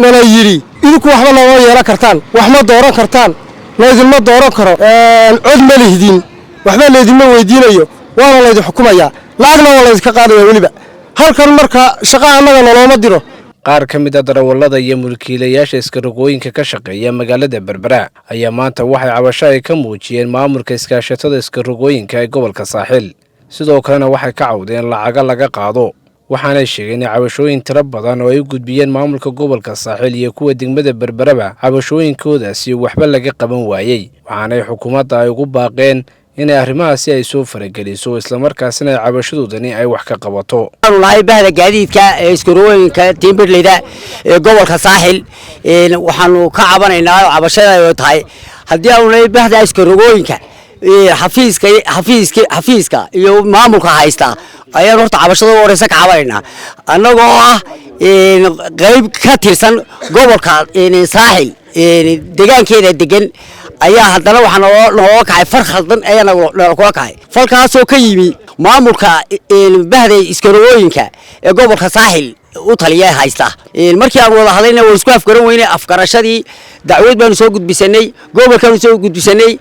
nala yiri idinku waxba lama yeelan kartaan wax ma dooran kartaan laydinma dooran karo cod ma lihdin waxba laydinma weydiinayo waana laydin xukumayaa lacagna waa laydinka qaadaya weliba halkan marka shaqo annaga noloma diro qaar ka mid ah darawallada iyo mulkiilayaasha iskarogooyinka ka shaqeeya magaalada Berbera ayaa maanta waxay cabasho ay ka muujiyeen maamulka iskaashatada iskarogooyinka ee gobolka Saaxil sidoo kalena waxay ka cawdeen lacaga laga qaado waxaana sheegeen cabashooyin tiro badan oo ay u gudbiyeen maamulka gobolka Saaxil iyo kuwa degmada Berberaba cabashooyinkoodaasi waxba laga qaban waayay waxaana xukuumadda ay ugu baaqeen in arrimahaasi ay soo farageliso isla markaasina cabashadoodani ay wax ka qabato wallahi bahda gaadiidka iskarooyinka Timberleyda ee gobolka Saaxil waxaanu ka cabanaynaa cabashada ay tahay hadii aanu leeyahay bahda iskarooyinka xafiiska iyo maamulka haysta ayaan horta cabashada wareysa ka cabanaynaa annagoo ah qayb ka tirsan gobolka Saaxil deegaankeeda degan ayaa haddana waxa noo kacay far khaldan ayana ku kacay falkaasoo ka yimi maamulka bahda iskarooyinka ee gobolka Saaxil u taliya haysta markii aan wada hadlayna way isku afgaran weynay afgarashadii dacwad baan soo gudbisanay gobolkan soo gudbisanay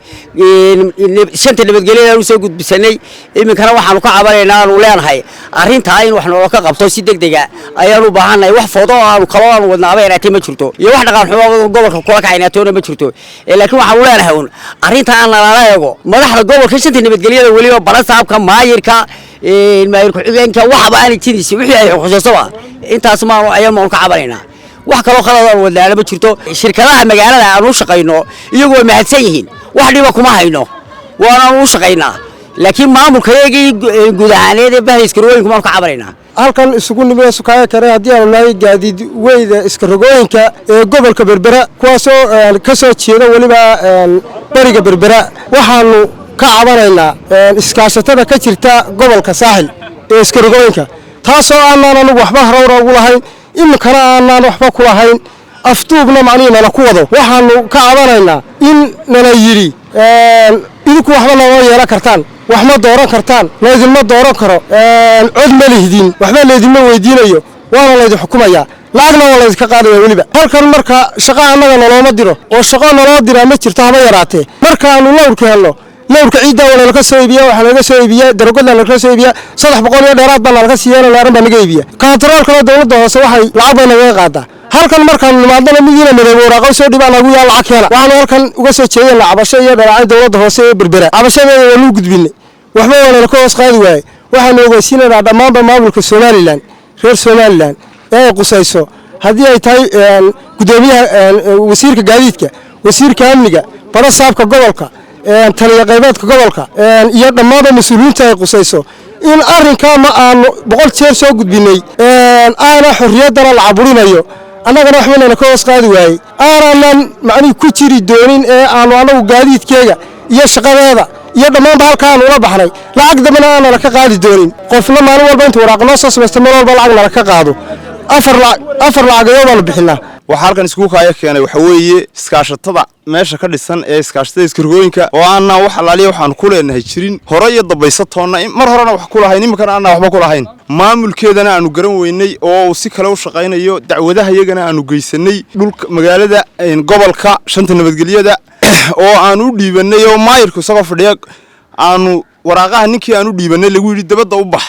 shanta nabadgelyada soo gudbisanay iminkana waxaanu ka cabanaynaa aanu leenahay arinta in wax noo ka qabto si degdeg ah ayaan u baahanahay wax foodo aanu kala aan wadnaaba inaatay ma jirto iyo wax dhaqan xumo gobolka kula kacayna toona ma jirto laakiin waxaan u leenahay arinta aan la eego madaxda gobolka shanta nabadgelyada waliba balasaabka maayirka maayirku xigeenka waxba aan jiris wixii ay xuquuqsaba intaas ma ayaan ka cabanaynaa wax kale oo khalad wadaana ma jirto shirkadaha magaalada aan u shaqeyno iyagoo mahadsan yihiin wax dhiba kuma hayno waana u shaqeynaa laakiin maamulkaygii guud ahaaneed bahda iskarooyinka ma ka cabanaynaa halkan isugu nimay sukaaya kare hadii aan nahay gaadiid weyda iskarogooyinka ee gobolka Berbera kuwaasoo ka soo jeeda waliba bariga Berbera waxaanu ka cabanaynaa iskaashatada ka jirta gobolka Saaxil ee iskarogooyinka taasoo aanan anigu waxba hore ugu lahayn iminkana aanan waxba ku lahayn afduubna macnihiina ku wado waxaanu ka cabanaynaa in nala yiri idinku waxba lama yeelan kartaan wax ma dooran kartaan laydinma dooran karo cod ma lihdin waxba laydinma weydiinayo waana laydin xukumayaa lacagna waa laydinka qaadaya weliba halkan marka shaqo annaga noloma diro oo shaqo naloo dira ma jirto haba yaraatee markaanu lawrka helno lawrka ciidda wala laga soo iibiyo waxa laga soo iibiyo darogada laga soo iibiyo 300 iyo dheeraad baa laga siiyay laaran baa laga iibiyo kantaroolka dawladda hoose waxay lacag naga qaadaa halkan markaan nimaadana midina madoobo waraaqo soo dhibaan lagu yaal lacag keena waxaan halkan uga soo jeedin cabasho iyo dhalacay dawladda hoose ee Berbera cabashadeeda waa lagu gudbinay waxba wala la hoos qaadi waayay waxaan ogeysiinaa dhamaanba maamulka Somaliland reer Somaliland ee qusayso hadii ay tahay gudoomiyaha wasiirka gaadiidka wasiirka amniga barasaabka gobolka taliya qaybaadka gobolka iyo dhamaanba mas'uuliyiinta ay qusayso in arrinka ma aan 100 jeer soo gudbinay aana xorriyadana la caburinayo annagana waxba ka hoos qaadi waayay aanan macni ku jiri doonin ee aanu anagu gaadiidkeega iyo shaqadeeda iyo dhamaanba halkaan ula baxnay lacag dabana aan la ka qaadi doonin qofna maalin walba inta waraaq noo soo sameesto meel walba lacag la ka qaado afar lacag ayuu la bixinaa waxa halkan isku kaaya keenay waxa weeye iskaashatada meesha ka dhisan ee iskaashatada iskarogooyinka oo aan wax alaaliyo waxaan ku leenahay jirin hore iyo dabaysatoona mar horena wax ku lahayn iminkana aan waxba ku lahayn maamulkeedana aanu garan weynay oo si kale u shaqeynayo dacwadaha iyagana aanu geysanay dhulka magaalada gobolka shanta nabadgelyada oo aanu dhiibanay oo maayirku isagoo fadhiya aanu waraaqaha ninkii aanu dhiibanay lagu yiri dabada u bax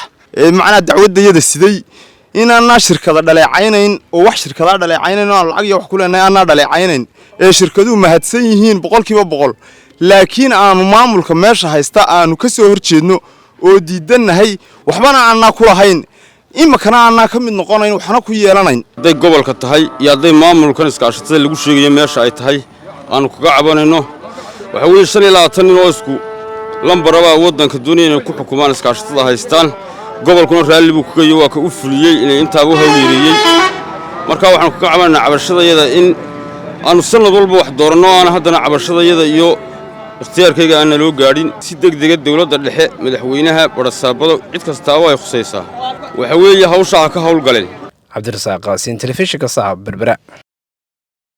macna dacwadayada siday inaan shirkada dhaleecaynayn oo wax shirkada dhaleecaynayn oo lacag iyo wax ku leenahay aan dhaleecaynayn ee shirkaduhu mahadsan yihiin 100% laakiin aanu maamulka meesha haysta aanu ka soo horjeedno oo diidanahay waxbana aan ku lahayn iminkana aan ka mid noqonayn waxna ku yeelanayn haday gobolka tahay iyo haday maamulkan iskaashatada lagu sheegayo meesha ay tahay aanu kaga cabanayno waxa weeye 25 nin oo isku lambaraba wadanka doonayeen ku xukumaan iskaashatada haystaan gobolkuna raalli buu kaga waa ka u fuliyay inay inta uu hawleeyay marka waxaan ku cabanaa cabashadayada in aanu sanad walba wax doorano aan haddana cabashadayada iyo ikhtiyaarkayga aan loo gaadhin si degdeg ah dawladda dhexe madaxweynaha barasaabada cid kasta oo ay khusaysaa waxa weeye hawsha ka hawl galeen Cabdirasaaq Qaasin telefishinka Saab Berbera